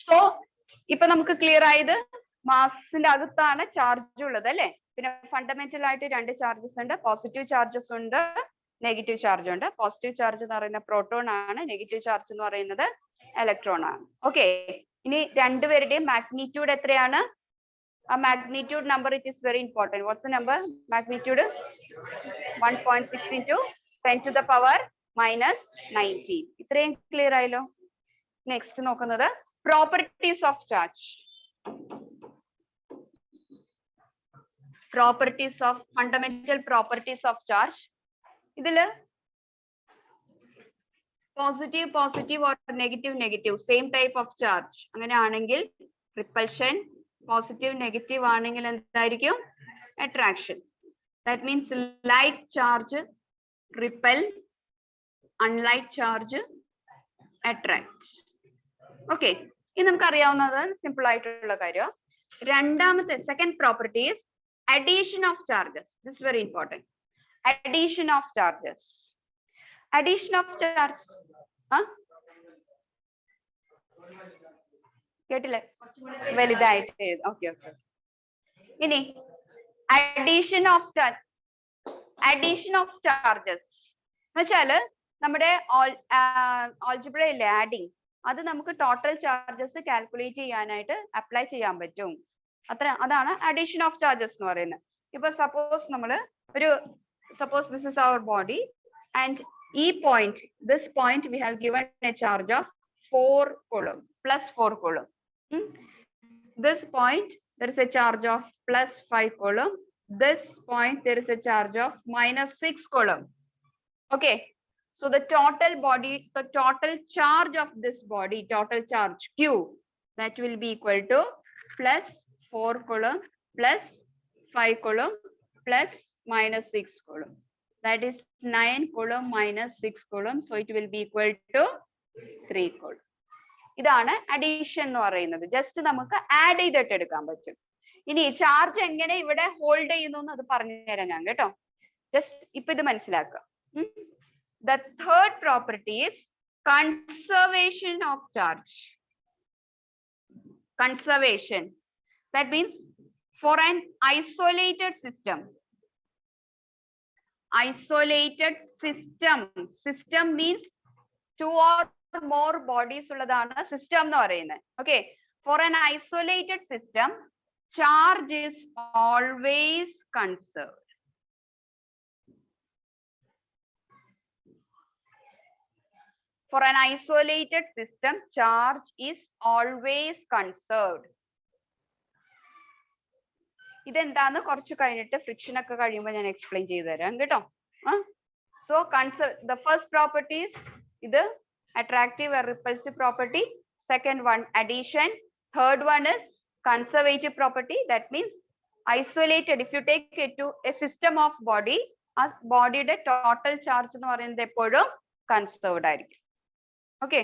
So ഇപ്പൊ നമുക്ക് clear ആയത് മാസിന്റെ അകത്താണ് ചാർജ് ഉള്ളത് അല്ലെ. പിന്നെ ഫണ്ടമെന്റൽ ആയിട്ട് രണ്ട് ചാർജസ് ഉണ്ട്, പോസിറ്റീവ് ചാർജസ് ഉണ്ട്, നെഗറ്റീവ് ചാർജ് ഉണ്ട്. പോസിറ്റീവ് ചാർജ് എന്ന് പറയുന്ന പ്രോട്ടോൺ ആണ്, നെഗറ്റീവ് ചാർജ് എന്ന് പറയുന്നത് ഇലക്ട്രോൺ ആണ്. ഓക്കെ, ഇനി രണ്ടുപേരുടെയും മാഗ്നിറ്റ്യൂഡ് എത്രയാണ്? ആ magnitude number it is very important. What's the number? Magnitude 1.6 into 10 to the power minus 19. ഇത്രയും ക്ലിയർ ആയല്ലോ. നെക്സ്റ്റ് നോക്കുന്നത് properties of charge. Properties of fundamental properties of charge. ഇതില് positive positive or negative negative same type of charge അങ്ങനെയാണെങ്കിൽ repulsion, positive negative ആണെങ്കിൽ എന്തായിരിക്കും? Attraction. That means like charge repel, unlike charge attract. Okay, ഇത് നമുക്ക് അറിയാവുന്നത് simple ആയിട്ടുള്ള കാര്യം. രണ്ടാമത്തെ second property is addition of charges. This is very important. Addition of charges. Addition of charges. കേട്ടില്ലേ? വലുതായിട്ട്. Okay okay. ഇനി addition of charges എന്ന് വെച്ചാല് നമ്മുടെ ആൾജിബ്രയിലെ ആഡിങ്, അത് നമുക്ക് ടോട്ടൽ ചാർജസ് കാൽക്കുലേറ്റ് ചെയ്യാനായിട്ട് അപ്ലൈ ചെയ്യാൻ പറ്റും. അതാണ് അഡീഷൻ ഓഫ് ചാർജസ് എന്ന് പറയുന്നത്. ഇപ്പൊ സപ്പോസ് നമ്മള് suppose this is our body and ഈ point, this point we have given a charge of 4 coulomb, plus 4 coulomb. This point there is a charge of plus 5 coulomb. This point there is a charge of minus 6 coulomb. Okay, so the total body, the total charge of this body, total charge Q, that will be equal to plus 4 coulomb plus 5 coulomb plus minus 6 coulomb. That is 9 coulomb minus 6 coulomb. So it will be equal to 3 coulomb. ഇതാണ് addition എന്ന് പറയുന്നത്. Just നമുക്ക് add ചെയ്തിട്ട് എടുക്കാൻ പറ്റും. ഇനി charge എങ്ങനെ ഇവിടെ ഹോൾഡ് ചെയ്യുന്നു എന്ന് അത് പറഞ്ഞു തരാം ഞാൻ കേട്ടോ. ജസ്റ്റ് ഇപ്പൊ ഇത് മനസ്സിലാക്കുക. The third property is conservation of charge. Conservation. That means for an isolated system. Isolated system. System means two or more bodies ulladana system nu parayunne. Okay, for an isolated system charge is always conserved. For an isolated system charge is always conserved. ഇതെന്താന്ന് കുറച്ച് കഴിഞ്ഞിട്ട് friction ഒക്കെ കഴിയുമ്പോൾ ഞാൻ explain ചെയ്തു തരാം കേട്ടോ. So the first property is ഇത് attractive or repulsive property. Second one addition. Third one is conservative property. That means isolated. If you take it to a system of body, ആ ബോഡിയുടെ total charge എന്ന് പറയുന്നത് എപ്പോഴും conserved ആയിരിക്കും. Okay.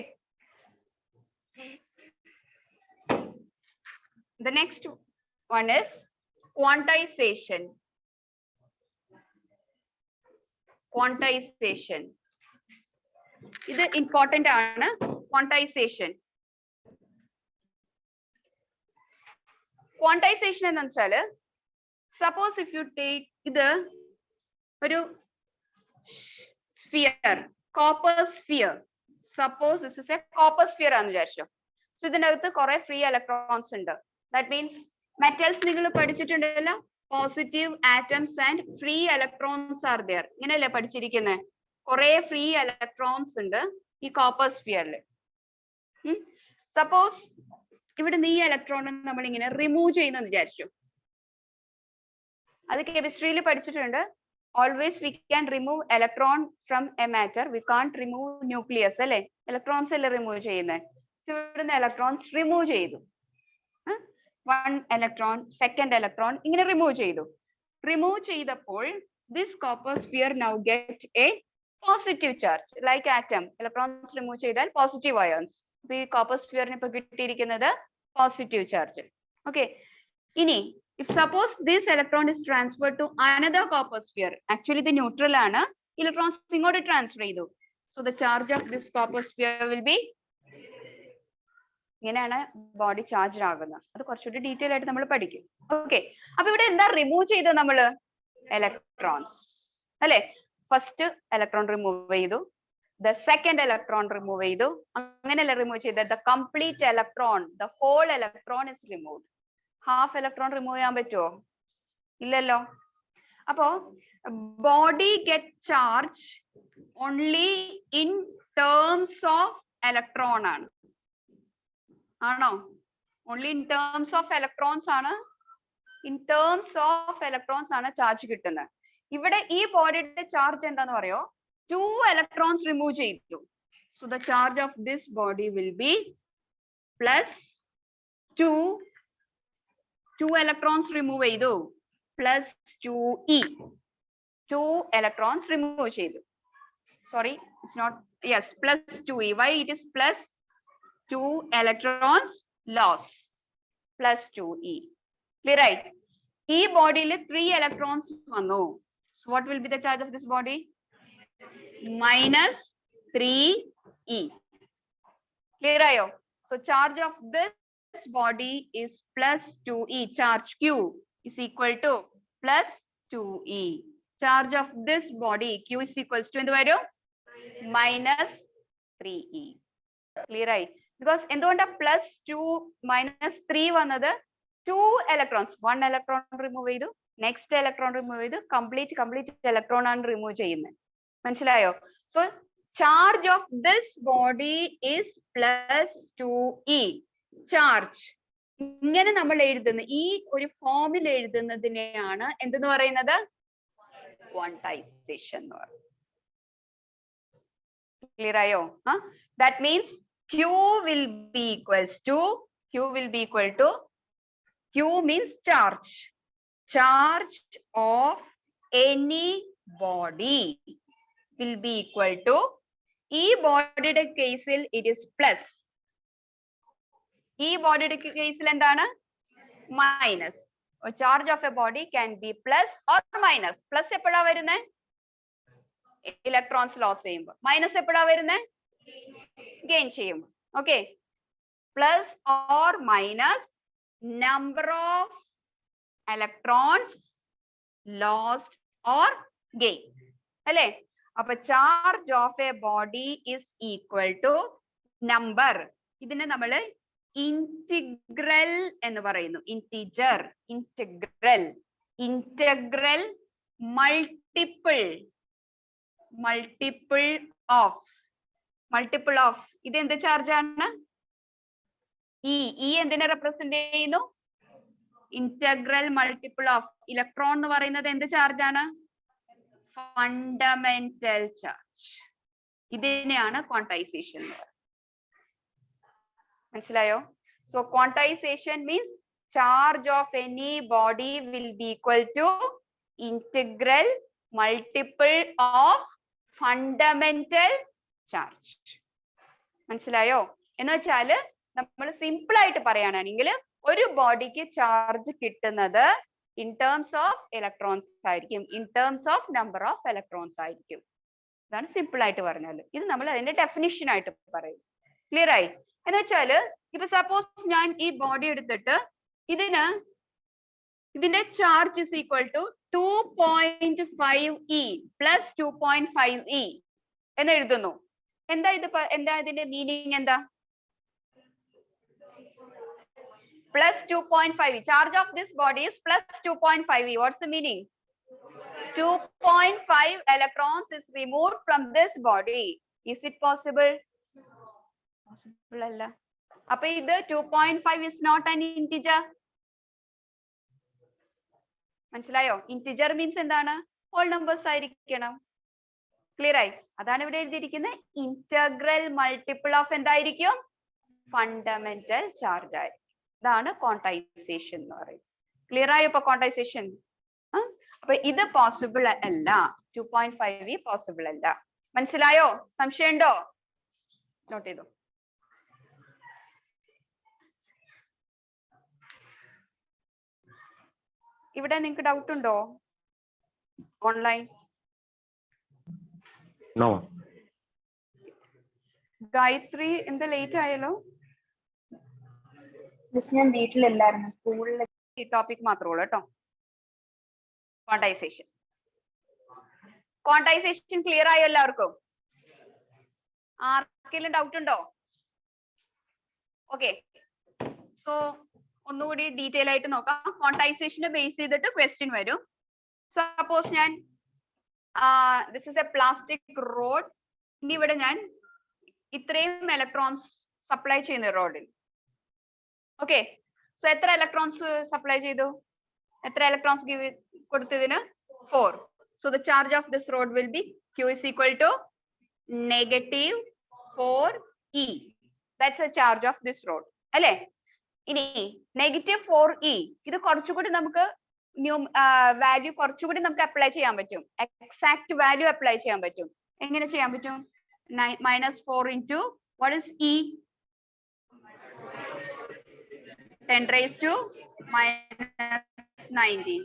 The next one is quantization. Quantization. ഇത് important ആണ്. Quantization. Quantization എന്ന് വെച്ചാല് suppose if you take ഇത് ഒരു sphere, copper sphere. Suppose this is a copper sphere ആണെന്ന് വിചാരിച്ചോ. So ഇതിനകത്ത് കുറെ ഫ്രീ ഇലക്ട്രോൺസ് ഉണ്ട്. That means metals നിങ്ങൾ പഠിച്ചിട്ടുണ്ടല്ലോ, positive atoms and free electrons are there. ഇങ്ങനെയല്ലേ പഠിച്ചിരിക്കുന്നത്? കുറെ ഫ്രീ ഇലക്ട്രോൺസ് ഉണ്ട് ഈ കോപ്പർ സ്ഫിയറിൽ. സപ്പോസ് ഇവിടെ ഈ ഇലക്ട്രോൺ നമ്മൾ ഇങ്ങനെ റിമൂവ് ചെയ്യുന്നെന്ന് വിചാരിച്ചു. അത് കെമിസ്ട്രിയിൽ പഠിച്ചിട്ടുണ്ട്. Always we can remove electron from a matter. We can't remove nucleus അല്ലേ? Electrons അല്ലേ റിമൂവ് ചെയ്യുന്നത്. So ഇവിടുന്ന് electrons റിമൂവ് ചെയ്തു. One electron, second electron ഇങ്ങനെ റിമൂവ് ചെയ്തു. റിമൂവ് ചെയ്തപ്പോൾ this copper sphere now get a positive charge like atom. Electrons remove ചെയ്താൽ positive ions. അപ്പോൾ ഈ copper sphere ന് ഇപ്പോൾ കിട്ടിയിരിക്കുന്നത് പോസിറ്റീവ് ചാർജ്. Okay. ഇനി if suppose this electron is transferred to another copper sphere, actually the neutral ആണ്, electrons ഇങ്ങോട്ട് transfer ചെയ്തു. So the charge of this copper sphere will be ഇങ്ങനെയാണ് ബോഡി ചാർജ് ആകുന്നത്. അത് കുറച്ചുകൂടി ഡീറ്റെയിൽ ആയിട്ട് നമ്മൾ പഠിക്കും. ഓക്കെ, അപ്പൊ ഇവിടെ എന്താ റിമൂവ് ചെയ്തത് നമ്മള്? ഇലക്ട്രോൺസ് അല്ലെ? ഫസ്റ്റ് ഇലക്ട്രോൺ റിമൂവ് ചെയ്തു, the second electron remove ചെയ്തു, അങ്ങനെയല്ല റിമൂവ് ചെയ്തത്. the complete electron, the whole electron is removed. half electron remove ചെയ്യാൻ പറ്റുമോ? ഇല്ലല്ലോ. അപ്പോ body get charge only in terms of electron ആണ്. ആണോ? only in terms of electrons ആണ്. in terms of electrons ആണ് ചാർജ് കിട്ടുന്നത്. ഇവിടെ ഈ ബോഡിയുടെ ചാർജ് എന്താന്ന് പറയോ? 2 electrons remove ചെയ്തു. So the charge of this body will be plus 2 electrons remove ചെയ്തു plus 2e. 2 electrons remove ചെയ്തു. Sorry, it's not, yes, plus 2e. Why it is plus 2 electrons loss plus 2e. Clear, right? ഈ ബോഡിയിൽ 3 electrons വന്നു. So what will be the charge of this body? minus 3e. Clear ayo? So charge of this body is plus 2e. Charge q is equal to plus 2e. Charge of this body q is equals to endu varum? minus 3e. Clear ayi? Because endukonda plus 2 minus 3 vannathu 2 electrons, 1 electron remove ചെയ്തു, next electron remove ചെയ്തു, complete electron ആണ് remove ചെയ്യുന്നത്. മനസ്സിലായോ? So charge of this body is plus 2e. charge ഇങ്ങനെ നമ്മൾ എഴുതുന്ന ഈ ഒരു ഫോമിൽ എഴുതുന്നതിനെയാണ് എന്തെന്ന് പറയുന്നത്? ക്വാണ്ടൈസേഷൻ എന്ന് പറയുന്നത്. ക്ലിയർ ആയോ? that means q will be equals to q means charge of any body will be equal to, ഈ ബോഡിയുടെ കേസിൽ it is plus, ഈ ബോഡിയുടെ കേസിൽ എന്താണ്? Minus. charge of a body can be plus or minus. plus എപ്പോഴാ വരുന്നത്? Electrons loss ചെയ്യുമ്പോൾ. മൈനസ് എപ്പോഴാ വരുന്നത്? ഗെയിൻ ചെയ്യുമ്പോൾ. Okay, plus or minus number of electrons lost or gained. അല്ലേ? അപ്പൊ charge of a body is equal to number. ഇതിനെ നമ്മൾ ഇന്റഗ്രൽ എന്ന് പറയുന്നു. ഇന്റഗ്രൽ മൾട്ടിപ്പിൾ ഓഫ് ഇത് എന്ത് ചാർജ് ആണ്? ഈ എന്തിനെ റെപ്രസെന്റ് ചെയ്യുന്നു? ഇന്റഗ്രൽ മൾട്ടിപ്പിൾ ഓഫ് ഇലക്ട്രോൺ എന്ന് പറയുന്നത് എന്ത് ചാർജ് ആണ്? Fundamental charge. ഇതിനെയാണ് ക്വാണ്ടൈസേഷൻ എന്ന് പറയുന്നത്. മനസ്സിലായോ? So quantisation means charge of any body will be equal to integral multiple of fundamental charge. മനസ്സിലായോ? എന്ന് വെച്ചാല് നമ്മൾ സിമ്പിൾ ആയിട്ട് പറയുകയാണെങ്കിൽ ഒരു ബോഡിക്ക് ചാർജ് കിട്ടുന്നത് in terms of electrons ആയിരിക്കും, in terms of number of electrons ആയിരിക്കും. ഇതാണ് സിമ്പിൾ ആയിട്ട് പറഞ്ഞാൽ. ഇത് നമ്മൾ അതിന്റെ ഡെഫിനിഷൻ ആയിട്ട് പറയും. ക്ലിയർ ആയി? എന്ന് വെച്ചാല് ഇപ്പൊ സപ്പോസ് ഞാൻ ഈ ബോഡി എടുത്തിട്ട് ഇതിന്റെ charge is equal to 2.5e plus 2.5e എന്ന് എഴുതുന്നു. എന്താ ഇതിന്റെ മീനിങ് എന്താ? plus 2.5e. charge of this body is plus 2.5e. what's the meaning? 2.5 electrons is removed from this body. is it possible? possible alla. appo idu 2.5 is not an integer. മനസ്സിലായോ? integer means എന്താണ്? whole numbers ആയിരിക്കണം. Clear ആയി? അതാണ് ഇവിടെ എഴുതിയിരിക്കുന്നത്. Integral multiple of എന്തായിരിക്കും? Fundamental charge ആയിരിക്കും. ഇതാണ് ക്വാണ്ടൈസേഷൻ എന്ന് പറയുന്നത്. ക്ലിയർ ആയോ? ഇപ്പൊ ക്വാണ്ടൈസേഷൻ അപ്പൊ ഇത് പോസിബിൾ അല്ല. 2.5e പോസിബിൾ അല്ല. മനസ്സിലായോ? സംശയം ഉണ്ടോ? നോട്ട് ചെയ്തോ. ഇവിടെ നിങ്ങൾക്ക് ഡൗട്ട് ഉണ്ടോ? Online no. ഗായത്രി എന്താ ലേറ്റ് ആയല്ലോ? ഞാൻ വീട്ടിലില്ലായിരുന്നു, സ്കൂളിൽ. ഈ ടോപ്പിക് മാത്രമേ ഉള്ളൂ കേട്ടോ. ക്വാണ്ടൈസേഷൻ. ക്വാണ്ടൈസേഷൻ ക്ലിയർ ആയോ എല്ലാവർക്കും? ആർക്കെങ്കിലും ഡൗട്ട് ഉണ്ടോ? ഓക്കെ, സോ ഒന്നുകൂടി ഡീറ്റെയിൽ ആയിട്ട് നോക്കാം. ക്വാണ്ടൈസേഷനെ ബേസ് ചെയ്തിട്ട് ക്വസ്റ്റ്യൻ വരും. സപ്പോസ് ഞാൻ this is A plastic road. ഇനി ഇവിടെ ഞാൻ ഇത്രയും ഇലക്ട്രോൺസ് സപ്ലൈ ചെയ്യുന്ന റോഡിൽ. ഓക്കെ, സോ എത്ര ഇലക്ട്രോൺസ് സപ്ലൈ ചെയ്തു? എത്ര ഇലക്ട്രോൺസ് കൊടുത്തതിന്? 4. So the charge of this rod will be Q is equal to negative 4e. That's the charge of this rod. അല്ലേ? ഇനി negative 4e ഇത് കുറച്ചുകൂടി നമുക്ക് വാല്യൂ കുറച്ചുകൂടി നമുക്ക് അപ്ലൈ ചെയ്യാൻ പറ്റും. എക്സാക്ട് വാല്യൂ അപ്ലൈ ചെയ്യാൻ പറ്റും. എങ്ങനെ ചെയ്യാൻ പറ്റും? -4 into what is e? 10 raised to -19.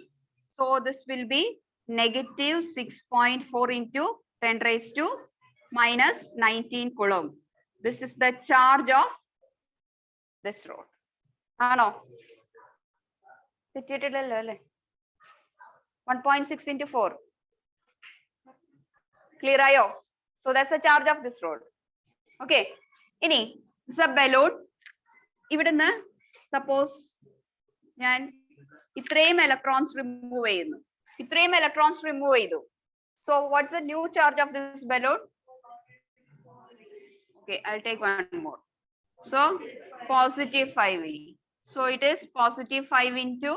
So this will be negative 6.4 into 10 raised to -19 coulomb. This is the charge of this rod. ആണോ? തെറ്റിയിട്ടില്ലല്ലോ അല്ലേ? 1.6 into 4. Clear ആയോ? So that's the charge of this rod. Okay. ഇനി this is a balloon. ഇവിടുന്ന് suppose ഞാൻ ഇത്രയും electrons remove ചെയ്യുന്നു. ഇത്രയും electrons remove ചെയ്തു. So what's the new charge of this balloon? Okay, I'll take one more. So positive 5e. So it is positive 5 into,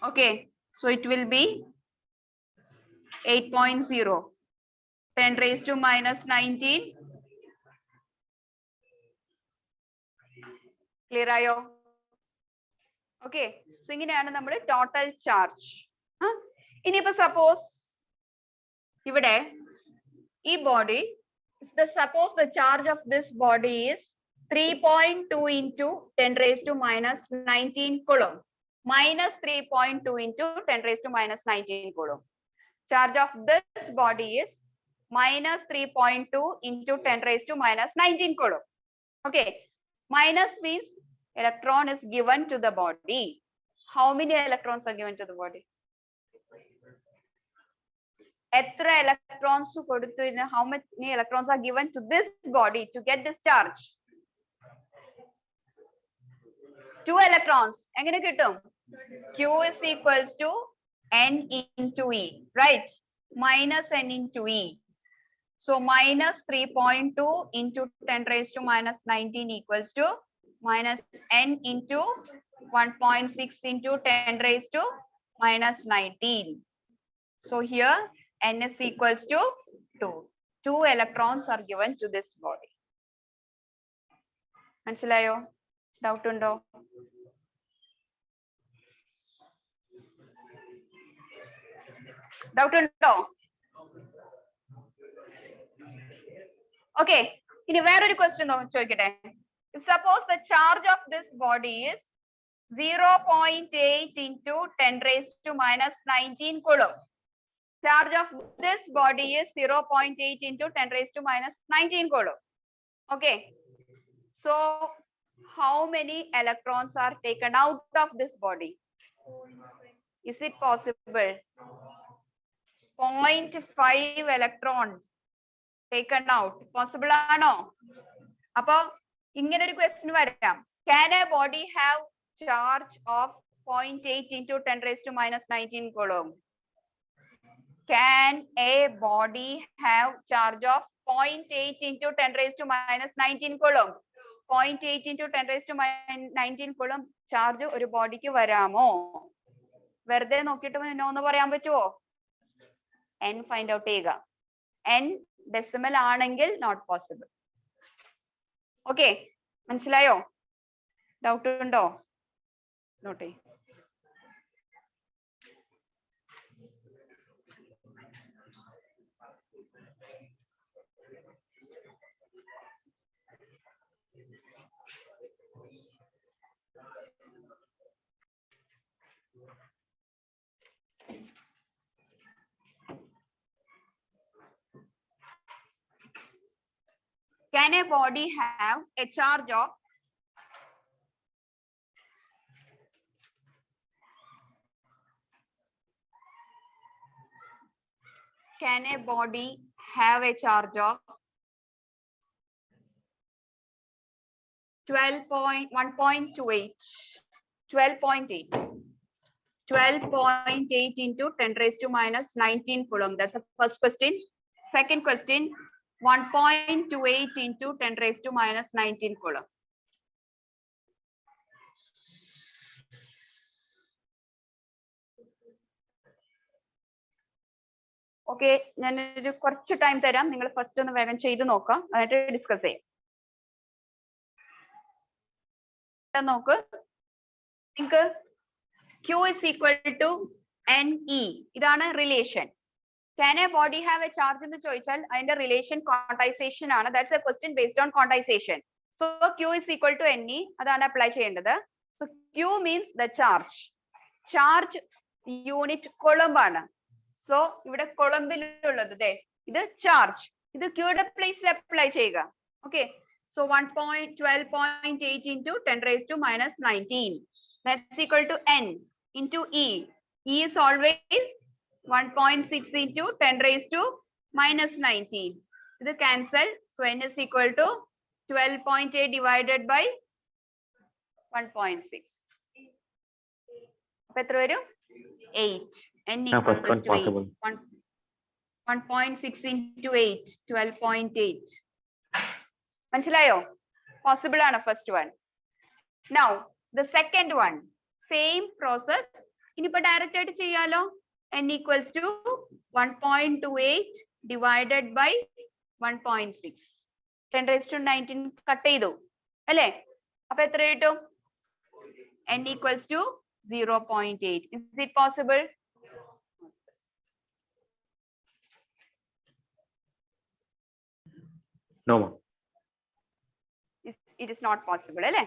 okay, so it will be 8.0. 10 raised to -19. Clear ആയോ? Okay, so ഇങ്ങനെയാണ് നമ്മൾ total charge. ഇനിയിപ്പോ suppose ഇവിടെ ഈ body, suppose the charge of this body is 3.2 into 10 raised to -19 coulomb. -3.2 into 10 raised to -19 coulomb. Charge of this body is -3.2 into 10 raised to -19 coulomb. Okay, minus means electron is given to the body. How many electrons are given to the body? എത്ര electrons കൊടുത്തു? How many electrons are given to this body to get this charge? 2 electrons. എങ്ങനെ കിട്ടും? Q is equals to n into e, right? Minus n into e. So minus 3.2 into 10 raised to -19 equals to minus n into 1.6 into 10 raised to -19. So here n is equals to 2. 2 electrons are given to this body. മനസ്സിലായോ? Doubt ഉണ്ടോ? Doubt ഉണ്ടോ? Okay, ഇനി വേറൊരു question ചോദിക്കട്ടെ. If suppose the charge of this body is 0.8 into 10 raised to -19 coulomb. Charge of this body is 0.8 into 10 raised to -19 coulomb. Okay, so how many electrons are taken out of this body? Is it possible? 0.5 electron taken out. Possible ആണോ? അപ്പൊ ഇങ്ങനെ ഒരു question വരാം. Can a body have charge of 0.8 into 10 raised to -19 coulomb? Can a body have charge of 0.8 into 10 raised to -19 coulomb? 0.8 into 10 raised to -19 coulomb charge ഒരു ബോഡിക്ക് വരാമോ? വെറുതെ നോക്കിയിട്ട് ഒന്ന് പറയാൻ പറ്റുമോ? n ഫൈൻഡ് ഔട്ട് ചെയ്യുക. n ഡെസിമൽ ആണെങ്കിൽ നോട്ട് പോസിബിൾ. ഓക്കെ, മനസ്സിലായോ? ഡൗട്ട് ഉണ്ടോ? നോട്ട് ചെയ്യ്. Can a body have a charge of Can a body have a charge of 1.28 into 10 raised to minus 19 coulomb? That's the first question. Second question, 1.28 into 10 raised to minus 19 coulomb. Okay, ഞാനൊരു കുറച്ച് time തരാം, നിങ്ങൾ first ഒന്ന് വേഗം ചെയ്ത് നോക്കാം, എന്നിട്ട് discuss ചെയ്യാം. നോക്ക്, നിങ്ങൾക്ക് Q is equal to NE, ഇതാണ് relation. Can a body have a charge എന്ന് ചോദിച്ചാൽ അതിന്റെ റിലേഷൻ ക്വാണ്ടൈസേഷൻ ആണ്. That's A question based on quantisation. So Q is equal to NE, അതാണ് അപ്ലൈ ചെയ്യേണ്ടത്. So Q means the charge. Charge unit coulomb ആണ്. So ഇവിടെ കൊളംബിലുള്ളത് ഇത് charge, ഇത് ക്യൂയുടെ പ്ലേസിൽ അപ്ലൈ ചെയ്യുക. Okay, so 12.8 into 10 raised to minus 19. That's equal to N into E. E is always 1.6 into 10 raised to minus 19. This cancel. So N is equal to 12.8 divided by 1.6. 8. N equals to 8. 1.6 into 8, 12.8. മനസ്സിലായോ? Possible ആണ് first one. Now the second one, same process. ഇനിയിപ്പോ direct ആയിട്ട് ചെയ്യാലോ. N equals to 1.28 divided by 1.6. 10 raised to 19 cut ചെയ്തു അല്ലേ? അപ്പൊ എത്ര കിട്ടും? N equals to 0.8. Is it possible? No. It is not possible, അല്ലേ?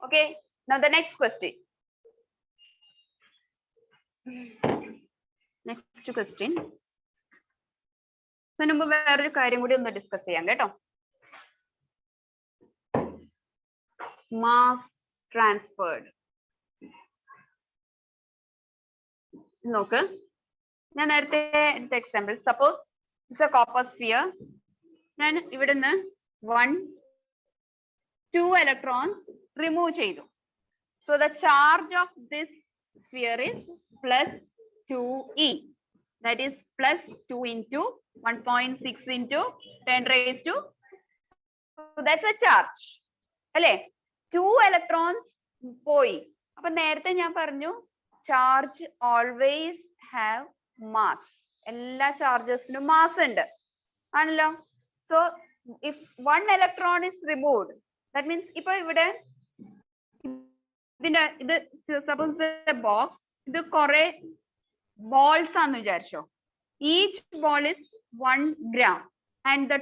Okay, now the next question. Next question. So നമ്മൾ വേറൊരു കാര്യം കൂടി ഒന്ന് ഡിസ്കസ് ചെയ്യാം കേട്ടോ. Mass transferred. നോക്ക്, ഞാൻ നേരത്തെ എടുത്ത example, suppose it's A copper sphere. ഞാൻ ഇവിടുന്ന് 2 electrons remove ചെയ്തു. So the charge of this sphere is plus 2e. That is plus 2 into 1.6 into 10 raised to. So that's a charge. അല്ലേ? 2 electrons പോയി. അപ്പൊ നേരത്തെ ഞാൻ പറഞ്ഞു ചാർജ് ഓൾവേസ് ഹാവ് മാസ്. എല്ലാ ചാർജസിനും മാസ് ഉണ്ട് ആണല്ലോ. So if 1 electron is removed, that means ഇപ്പൊ ഇവിടെ ഇതിന്റെ ഇത് സപ്പോസ് ബോക്സ്, ഇത് കുറെ ബോൾസ് ആണെന്ന് വിചാരിച്ചോ. Each ball is 1 gram and the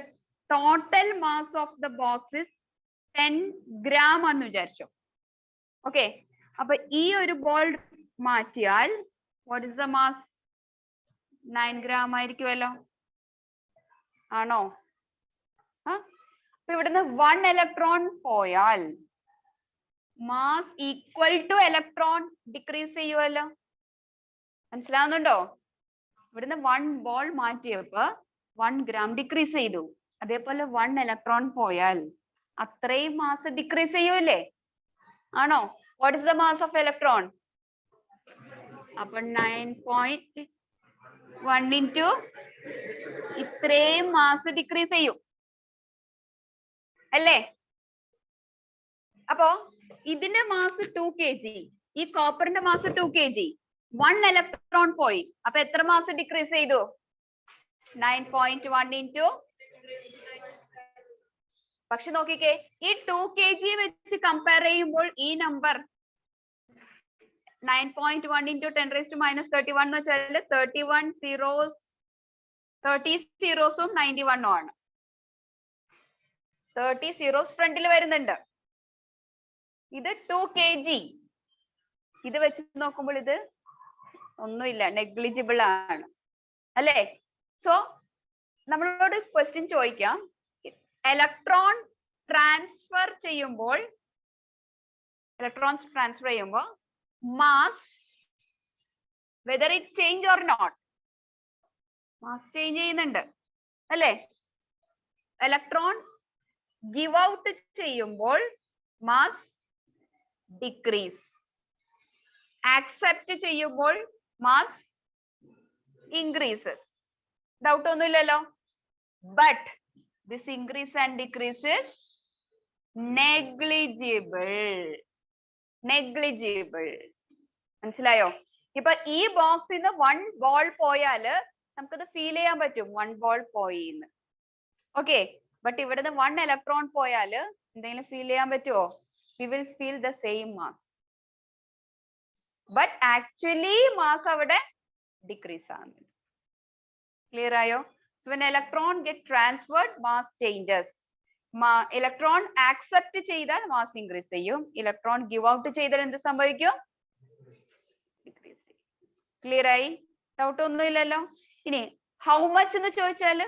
total mass of the box is 10 gram ആണെന്ന് വിചാരിച്ചോ. ഓക്കെ, അപ്പൊ ഈ ഒരു ബോൾ മാറ്റിയാൽ what is the mass? 9 gram ആയിരിക്കുമല്ലോ, ആണോ? അപ്പൊ ഇവിടുന്ന് 1 electron പോയാൽ mass equal to electron decrease ചെയ്യുമല്ലോ. മനസ്സിലാവുന്നുണ്ടോ? ഇവിടുന്ന് 1 ബോൾ മാറ്റിയപ്പോ 1 gram ഡിക്രീസ് ചെയ്തു. അതേപോലെ 1 electron പോയാൽ അത്രയും മാസ് ഡിക്രീസ് ചെയ്യൂലേ, ആണോ? What is the mass of electron? അപ്പൊ 9.1 into ഇത്രയും മാസ് ഡിക്രീസ് ചെയ്യും അല്ലേ? അപ്പോ ഇതിന്റെ മാസ് 2 kg, ഈ കോപ്പറിന്റെ മാസ് 2 kg. 1 electron പോയി, അപ്പൊ എത്ര മാസ് ഡിക്രീസ് ചെയ്തു? 9.1 into. പക്ഷെ നോക്കിക്കേ, ഈ 2 kg വെച്ച് കമ്പയർ ചെയ്യുമ്പോൾ ഈ number 9.1 into 10 raised to minus 31 എന്ന് വെച്ചാൽ 30 zeros 91 ആണ്. 30 zeros ഫ്രണ്ടിൽ വരുന്നുണ്ട്. ഇത് 2 kg. ഇത് വെച്ച് നോക്കുമ്പോൾ ഇത് ഒന്നുമില്ല, നെഗ്ലിജിബിൾ ആണ് അല്ലേ? സോ നമ്മളോട് ക്വസ്റ്റ്യൻ ചോദിക്കാം, ഇലക്ട്രോൺ ട്രാൻസ്ഫർ ചെയ്യുമ്പോൾ mass whether it change or not, mass change ചെയ്യുന്നുണ്ട് അല്ലേ? ഇലക്ട്രോൺ ഗിവ് ഔട്ട് ചെയ്യുമ്പോൾ മാസ് ഡിക്രീസ്, ആക്സെപ്റ്റ് ചെയ്യുമ്പോൾ മാസ് increases. Doubt ഒന്നുമില്ലല്ലോ. But this increase and decrease is negligible. മനസ്സിലായോ? ഇപ്പൊ ഈ ബോക്സിൽ നിന്ന് 1 ബോൾ പോയാല് നമുക്കത് ഫീൽ ചെയ്യാൻ പറ്റും, 1 ബോൾ പോയി എന്ന്. ഓക്കെ, ബട്ട് ഇവിടുന്ന് 1 ഇലക്ട്രോൺ പോയാല് എന്തെങ്കിലും ഫീൽ ചെയ്യാൻ പറ്റുമോ? We will feel the same mass. But actually mass അവിടെ decrease ആകുന്നുണ്ട്. Clear ആയോ? So when electron get transferred, mass changes. Electron accept ചെയ്താൽ mass increase ചെയ്യും, electron give out ചെയ്താൽ എന്ത് സംഭവിക്കും? Decrease ചെയ്യും. Clear ആയി? Doubt ഒന്നുമില്ലല്ലോ. ഇനി how much എന്ന് ചോദിച്ചാൽ,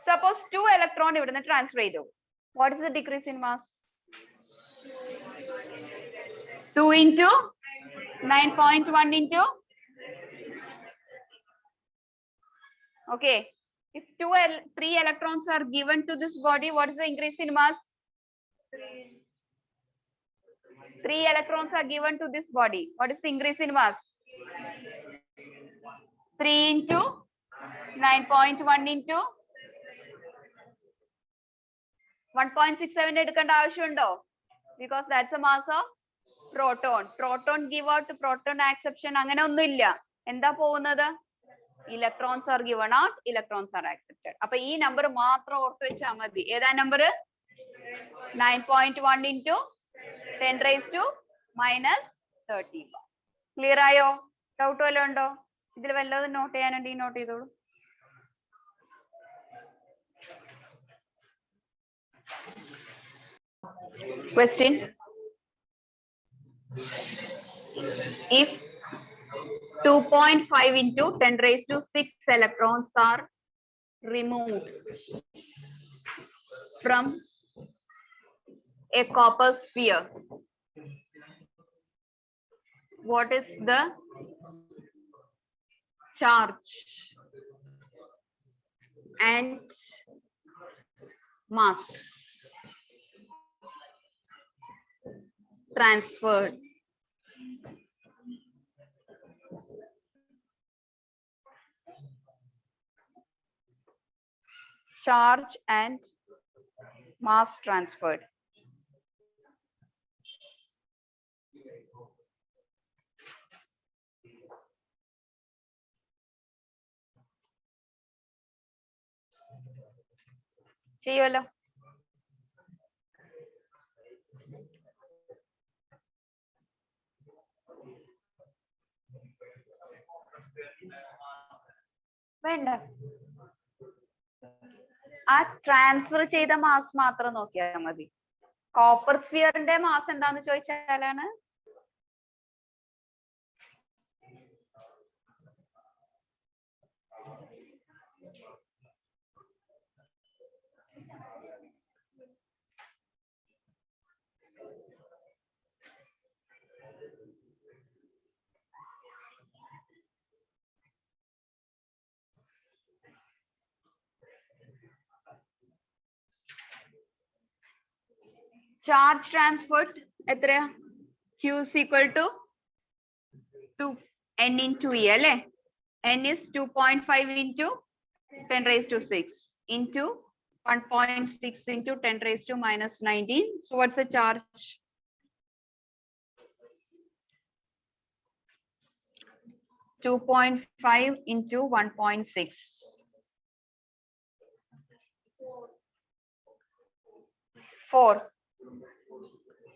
suppose 2 electron ഇവിടുന്ന് ട്രാൻസ്ഫർ ചെയ്തു. What is the decrease in mass? 2 into 9.1 into. Okay, if 3 electrons are given to this body, what is the increase in mass? 3 electrons are given to this body. What is the increase in mass? 3 into 9.1 into 1.67 എടുക്കേണ്ട ആവശ്യമുണ്ടോ? Because that's the mass of proton. Proton give out, proton acception അങ്ങനെ ഒന്നുമില്ല. എന്താ പോകുന്നത്? Electrons are given out, electrons are accepted. അപ്പൊ ഈ number മാത്രം ഓർത്ത് വെച്ചാൽ മതി. ഏതാ number? 9.1 into 10 raised to minus 31. Clear ആയോ? ഡൗട്ട് വല്ലതും ഉണ്ടോ? ഇതിൽ വല്ലതും നോട്ട് ചെയ്യാനുണ്ടെങ്കിൽ നോട്ട് ചെയ്തോളൂ. Question: if 2.5 into 10 raised to 6 electrons are removed from a copper sphere, what is the charge and mass transferred? Charge and mass transferred. ചെയ്യുമല്ലോ. വേണ്ട, ആ transfer ചെയ്ത മാസ് മാത്രം നോക്കിയാൽ മതി. കോപ്പർ സ്ഫിയറിന്റെ മാസ് എന്താന്ന് ചോദിച്ചാലാണ് ചാർജ് ട്രാൻസ്ഫേർഡ് എത്രയാ? Q is equal to 2n into E അല്ലേ? n is 2.5 into 10 raised to 6 into 1.6 into 10 raised to minus 19. So what's the charge? 2.5 into 1.6. 4.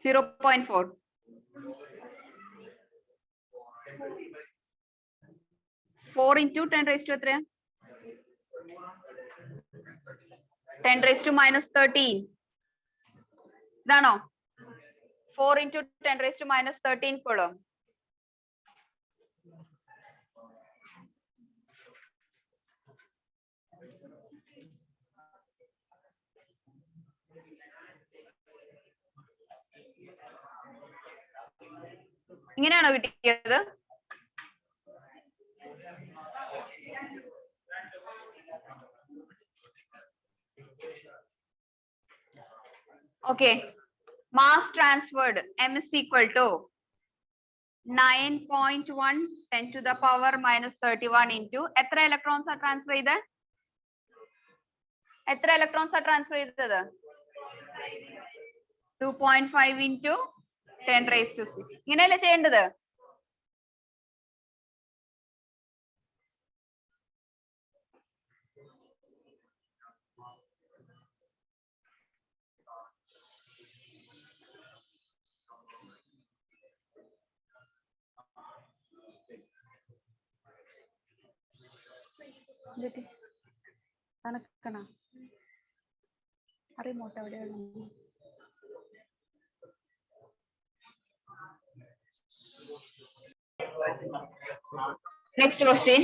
0.4. 4 into 10 raised to 3. 10 raised to minus 13. ഇതാണോ? 4 into 10 raised to minus 13 കൊള്ളോ? ഇങ്ങനെയാണോ കിട്ടിയത്? Okay. Mass transferred m is equal to 9.1 10 to the power minus 31 into എത്ര electrons are transfer ചെയ്തത്? എത്ര electrons are transfer ചെയ്തത്? 2.5 into 10 raised to 6. ഇങ്ങനെയല്ലേ ചെയ്യേണ്ടത്? Remote എവിടെയാണ്? Next question.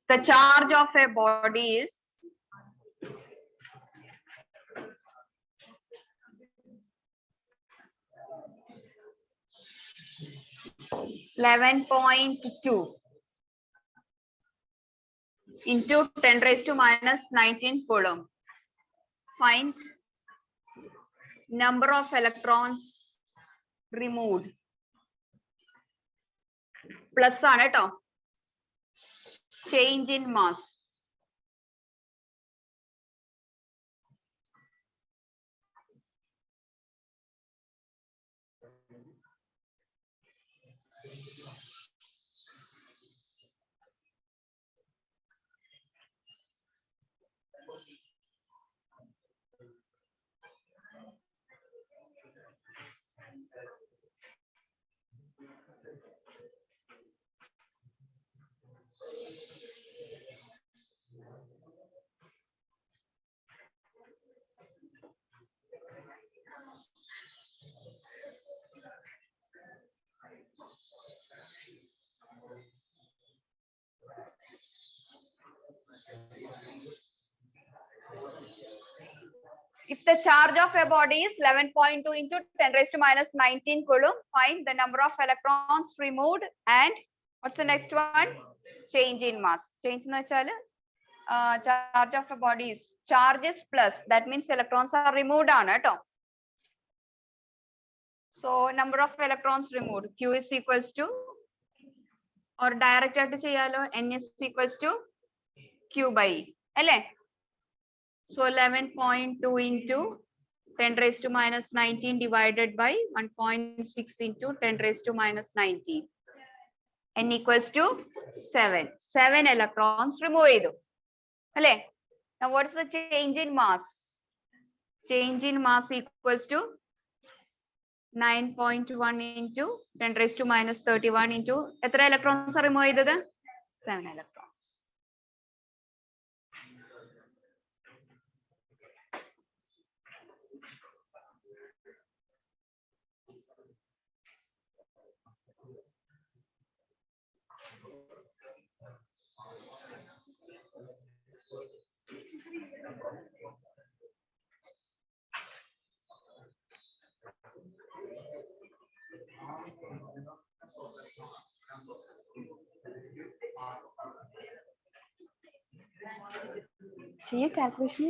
The charge of a body is 11.2 into 10 raised to minus 19 coulomb. Find number of electrons removed. Plus ആണ് ട്ടോ. Change in mass. If the charge of a body is 11.2 into 10 raised to minus 19 coulomb, find the number of electrons removed and what's the next one? Change in mass. Change in charge of a body is charge is plus. That means electrons are removed ആണ് ട്ടോ. So number of electrons removed. Q is equals to or direct ആയിട്ട് ചെയ്യാലോ. N is equals to Q by E. അല്ലേ? So 11.2 into 10 raised to minus 19 divided by 1.6 into 10 raised to minus 19. N equals to 7. 7 electrons remove ചെയ്തു. അല്ലേ? Now what is the change in mass? Change in mass equals to 9.1 into 10 raised to minus 31 into എത്ര electrons are remove ചെയ്തത്? 7 electrons. चाहिए calculation